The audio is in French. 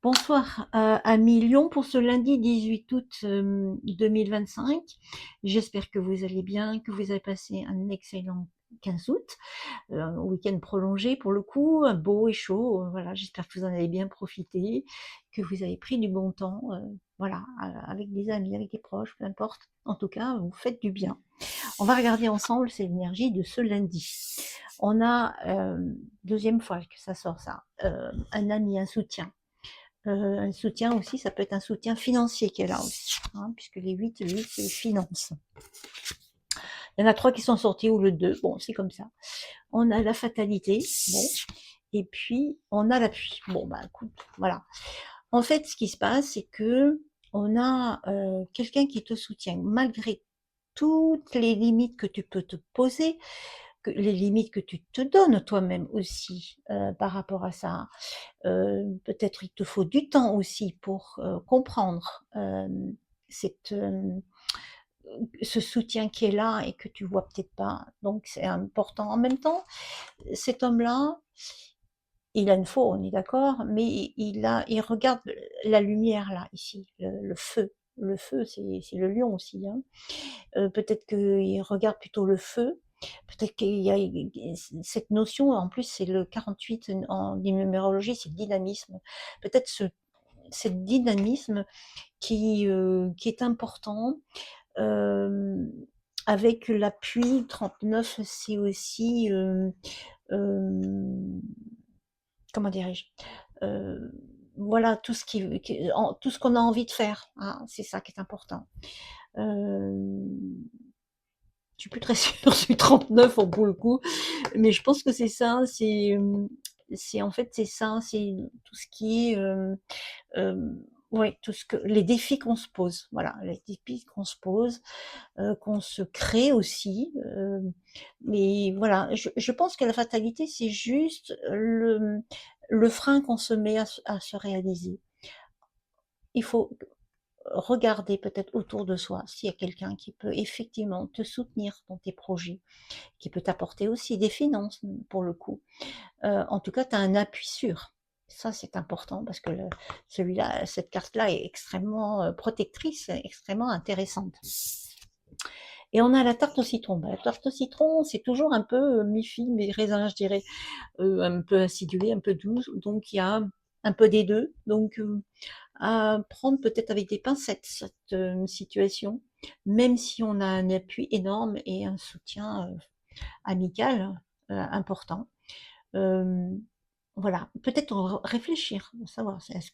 Bonsoir ami Lyon pour ce lundi 18 août 2025. J'espère que vous allez bien, que vous avez passé un excellent 15 août, un week-end prolongé pour le coup, beau et chaud. Voilà, j'espère que vous en avez bien profité, que vous avez pris du bon temps, voilà, avec des amis, avec des proches, peu importe. En tout cas, vous faites du bien. On va regarder ensemble, c'est l'énergie de ce lundi. On a, deuxième fois que ça sort ça, un ami, un soutien. Un soutien aussi, ça peut être un soutien financier qui est là aussi, hein, puisque les 8, le 8 c'est les finances. Il y en a 3 qui sont sortis ou le 2, bon c'est comme ça. On a la fatalité, bon, et puis on a l'appui. Bon bah écoute, voilà. En fait, ce qui se passe, c'est que on a quelqu'un qui te soutient malgré toutes les limites que tu peux te poser, les limites que tu te donnes toi-même aussi par rapport à ça. Peut-être il te faut du temps aussi pour comprendre cette, ce soutien qui est là et que tu vois peut-être pas. Donc c'est important. En même temps, cet homme-là, il a une faux, on est d'accord, mais il regarde la lumière là, ici, le feu. Le feu, c'est le lion aussi. Hein. Peut-être qu'il regarde plutôt le feu. Peut-être qu'il y a cette notion, en plus c'est le 48 en numérologie, c'est le dynamisme. Peut-être cette dynamisme qui est important. Euh, avec l'appui 39, c'est aussi, comment dirais-je, euh, voilà tout ce tout ce qu'on a envie de faire, hein, c'est ça qui est important. Euh, je suis plus très sûre du 39 pour le coup, mais je pense que c'est ça, c'est en fait c'est ça, c'est tout ce qui est ouais, tout ce que les défis qu'on se pose, voilà, les défis qu'on se pose, qu'on se crée aussi. Mais voilà, je pense que la fatalité, c'est juste le frein qu'on se met à se réaliser. Il faut regarder peut-être autour de soi s'il y a quelqu'un qui peut effectivement te soutenir dans tes projets, qui peut t'apporter aussi des finances pour le coup. En tout cas, tu as un appui sûr. Ça, c'est important parce que celui-là, cette carte-là est extrêmement protectrice, extrêmement intéressante. Et on a la tarte au citron. Bah, la tarte au citron, c'est toujours un peu mi-figue, mi-raisin, je dirais, un peu acidulé, un peu douce. Donc il y a un peu des deux. Donc à prendre peut-être avec des pincettes cette situation, même si on a un appui énorme et un soutien amical important. Euh, voilà, peut-être réfléchir, savoir est-ce